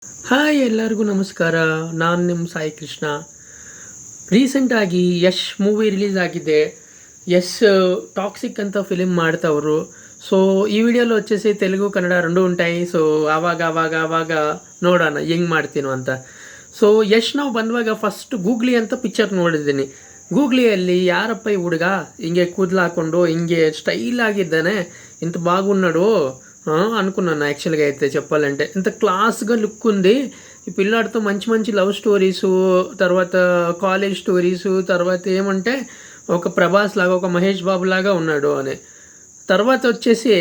Hi ಎಲ್ಲರಿಗೂ ನಮಸ್ಕಾರ. ನಾನು ನಿಮ್ಮ ಸಾಯಿ ಕೃಷ್ಣ. ರೀಸೆಂಟಾಗಿ ಯಶ್ ಮೂವಿ ರಿಲೀಸ್ ಆಗಿದೆ. ಯಶ್ ಟಾಕ್ಸಿಕ್ ಅಂತ ಫಿಲಿಮ್ ಮಾಡ್ತವರು. సో ఈ వీడియోలో వచ్చేసి తెలుగు కన్నడ రెండు ఉంటాయి. సో ಆವಾಗ ನೋಡೋಣ ಹೆಂಗೆ ಮಾಡ್ತೀನೋ ಅಂತ. ಸೊ ಯಶ್ ನಾವು ಬಂದುವಾಗ ಫಸ್ಟ್ ಗೂಗ್ಲಿ ಅಂತ ಪಿಕ್ಚರ್ ನೋಡಿದ್ದೀನಿ. ಗೂಗ್ಲಿಯಲ್ಲಿ ಯಾರಪ್ಪ ಈ ಹುಡುಗ ಹಿಂಗೆ ಕೂದಲು ಹಾಕ್ಕೊಂಡು ಹಿಂಗೆ స్టైల్ ಆಗಿದ್ದಾನೆ, ఇంత బాగున్నాడు అనుకున్నాను. యాక్చువల్గా అయితే చెప్పాలంటే ఇంత క్లాస్గా లుక్ ఉంది. ఈ పిల్లాడితో మంచి మంచి లవ్ స్టోరీసు, తర్వాత కాలేజ్ స్టోరీసు, తర్వాత ఏమంటే ఒక ప్రభాస్ లాగా, ఒక మహేష్ బాబు లాగా ఉన్నాడు అని. తర్వాత వచ్చేసి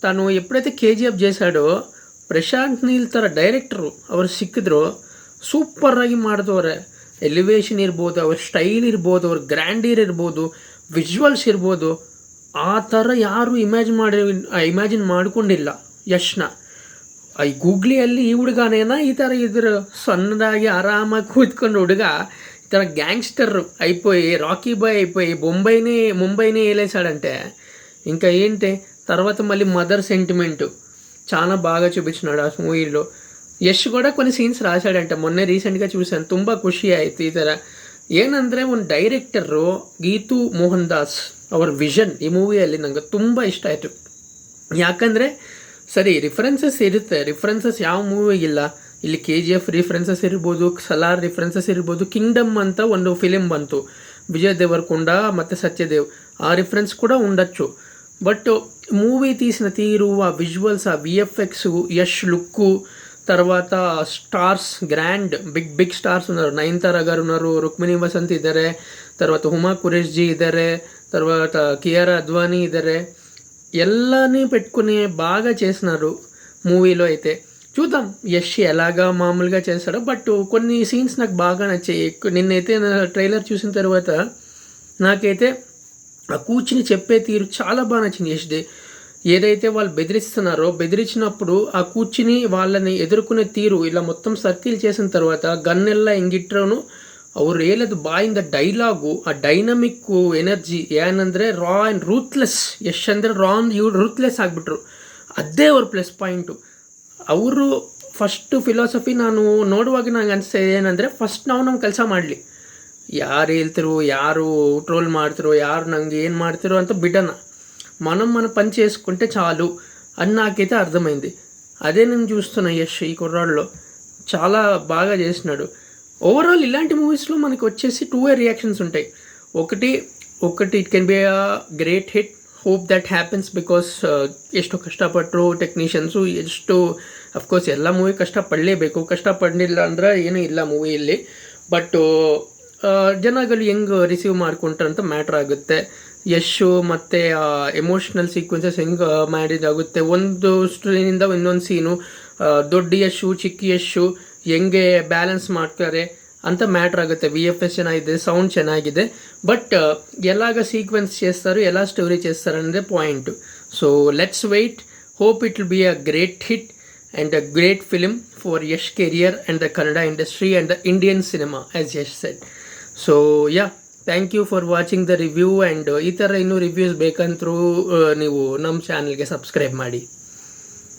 తను ఎప్పుడైతే కేజీఎఫ్ చేశాడో ಪ್ರಶಾಂತ್ ನೀಲ್ ಥರ ಡೈರೆಕ್ಟ್ರು ಅವ್ರು ಸಿಕ್ಕಿದ್ರು. ಸೂಪರಾಗಿ ಮಾಡಿದವ್ರೆ. ಎಲಿವೇಶನ್ ಇರ್ಬೋದು, ಅವ್ರ ಸ್ಟೈಲ್ ಇರ್ಬೋದು, ಅವ್ರ ಗ್ರ್ಯಾಂಡೀರ್ ಇರ್ಬೋದು, ವಿಜುವಲ್ಸ್ ಇರ್ಬೋದು. ಆ ಥರ ಯಾರು ಇಮ್ಯಾಜಿನ್ ಮಾಡ್ಕೊಂಡಿಲ್ಲ ಯಶ್ನ. ಈ ಗೂಗ್ಲಿಯಲ್ಲಿ ಈ ಹುಡುಗನೇನ ಈ ಥರ ಇದ್ರು ಸಣ್ಣದಾಗಿ ಆರಾಮಾಗಿ ಕೂತ್ಕೊಂಡು ಹುಡುಗ ఈ ಥರ గ్యాంగ్స్టర్ అయిపోయి, రాకీ బాయ్ అయిపోయి ముంబైని వేలేసాడంటే ఇంకా ఏంటి. తర్వాత మళ్ళీ మదర్ సెంటిమెంటు చాలా బాగా చూపించినాడు ఆ మూవీలో. ಯಶ್ ಕೂಡ కొన్ని ಸೀನ್ಸ್ ರಾಸಾಡಂತೆ. ಮೊನ್ನೆ ರೀಸೆಂಟ್గా చూశాను. ತುಂಬ ಖುಷಿ ಆಯಿತು. ಈ ಥರ ಏನಂದರೆ ಒಂದು ಡೈರೆಕ್ಟರು ಗೀತು ಮೋಹನ್ ದಾಸ್ ಅವ್ರ ವಿಷನ್ ಈ ಮೂವಿಯಲ್ಲಿ ನನಗೆ ತುಂಬ ಇಷ್ಟ ಆಯಿತು. ಯಾಕಂದರೆ ಸರಿ ರಿಫರೆನ್ಸಸ್ ಇರುತ್ತೆ. ರಿಫರೆನ್ಸಸ್ ಯಾವ ಮೂವಿಗಿಲ್ಲ. ಇಲ್ಲಿ KGF ರಿಫರೆನ್ಸಸ್ ಇರ್ಬೋದು, ಸಲಾರ್ ರಿಫರೆನ್ಸಸ್ ಇರ್ಬೋದು, ಕಿಂಗ್ಡಮ್ ಅಂತ ಒಂದು ಫಿಲಿಮ್ ಬಂತು ವಿಜಯ್ ದೇವರಕೊಂಡ ಮತ್ತು ಸತ್ಯದೇವ್, ಆ ರಿಫರೆನ್ಸ್ ಕೂಡ ఉండొచ్చు. బట్ మూవీ తీసిన తీరు, ఆ విజువల్స్, ఆ VFX, యಶ్ లుక్కు, తర్వాత స్టార్స్ గ్రాండ్ బిగ్ స్టార్స్ ఉన్నారు. నయనతార గారు ఉన్నారు, రుక్మిణి వసంత్ ఇದ್ದಾರೆ, తర్వాత ಹುಮಾ ಕುರೇಶಿ ఇದ್ದಾರೆ, తర్వాత కియారా అద్వానీ ఇದ್ದಾರೆ. ಎಲ್ಲಾని పెట్టుకుని బాగా చేసినారు మూవీలో. అయితే చూద్దాం యశ్ ఎలాగా మామూలుగా చేస్తాడో. బట్ కొన్ని సీన్స్ నాకు బాగా నచ్చాయి. నిన్నైతే ట్రైలర్ చూసిన తర్వాత నాకైతే ఆ కూర్చుని చెప్పే తీరు చాలా బాగా నచ్చింది యష్ది. ఏదైతే వాళ్ళు బెదిరించినప్పుడు ఆ కూర్చుని వాళ్ళని ఎదుర్కొనే తీరు, ఇలా మొత్తం సర్కిల్ చేసిన తర్వాత గన్నెల్ల ಹೆಂಗಿಟ್ರೂ ಅವ್ರು ಹೇಳೋದು ಬಾಯಿಂದ ಡೈಲಾಗು, ಆ ಡೈನಮಿಕ್ಕು ಎನರ್ಜಿ ಏನಂದರೆ ರಾ ಆ್ಯಂಡ್ ರೂತ್ಲೆಸ್. ಯಶ್ ಅಂದರೆ ಇವ್ರು ರೂತ್ಲೆಸ್ ಆಗಿಬಿಟ್ರು. ಅದೇ ಅವ್ರ ಪ್ಲಸ್ ಪಾಯಿಂಟು. ಅವರು ಫಸ್ಟು ಫಿಲಾಸಫಿ ನಾನು ನೋಡುವಾಗ ನಂಗೆ ಅನಿಸ್ತದೆ ಏನಂದರೆ, ಫಸ್ಟ್ ನಾವು ಕೆಲಸ ಮಾಡಲಿ, ಯಾರು ಹೇಳ್ತಿರೋ, ಯಾರು ಟ್ರೋಲ್ ಮಾಡ್ತಿರೋ, ಯಾರು ನಂಗೆ ಏನು ಮಾಡ್ತಿರೋ ಅಂತ బిడ్డన మన పని చేసుకుంటే చాలు అని నాకైతే అర్థమైంది. అదే నేను చూస్తున్నా యశ్ ఈ కుర్రాడులో చాలా బాగా చేసినాడు. ఓవరాల్ ఇలాంటి మూవీస్లో మనకి వచ్చేసి 2 వే రియాక్షన్స్ ఉంటాయి. ఒకటి it can be a great hit, hope that happens, because ಎಷ್ಟು ಕಷ್ಟಪಟ್ಟರು ಟೆಕ್ನಿಷಿಯನ್ಸು, ಎಷ್ಟು ಅಫ್ಕೋರ್ಸ್ ಎಲ್ಲ ಮೂವಿ ಕಷ್ಟಪಡಲೇಬೇಕು. ಕಷ್ಟಪಡಲಿಲ್ಲ ಅಂದ್ರೆ ಏನೂ ಇಲ್ಲ ಮೂವಿಯಲ್ಲಿ. ಬಟ್ ಜನಗಳು ಹೆಂಗೆ ರಿಸೀವ್ ಮಾಡ್ಕೊಂಡ್ರಂತ ಮ್ಯಾಟ್ರ್ ಆಗುತ್ತೆ. ಯಶು ಮತ್ತು ಎಮೋಷ್ನಲ್ ಸೀಕ್ವೆನ್ಸಸ್ ಹೆಂಗೆ ಮಾಡಿದಾಗುತ್ತೆ, ಒಂದು ಸ್ಟೋರಿನಿಂದ ಇನ್ನೊಂದು ಸೀನು, ದೊಡ್ಡ ಯಶು ಚಿಕ್ಕ ಯಶು ಹೆಂಗೆ ಬ್ಯಾಲೆನ್ಸ್ ಮಾಡ್ತಾರೆ ಅಂತ ಮ್ಯಾಟ್ರ್ ಆಗುತ್ತೆ. VFS ಚೆನ್ನಾಗಿದೆ, సౌండ్ ಚೆನ್ನಾಗಿದೆ. బట్ ఎలాగ సీక్వెన్స్ చేస్తారు, ఎలా స్టోరీ చేస్తారు అనేది point. So let's wait. Hope it will be a great hit and a great film for Yash career and the Kannada industry and the Indian cinema as Yash said. So yeah, thank you for watching the review. And ಈ ಥರ ಇನ್ನೂ reviews ಬೇಕಂತರೂ ನೀವು ನಮ್ಮ ಚಾನಲ್ಗೆ subscribe ಮಾಡಿ.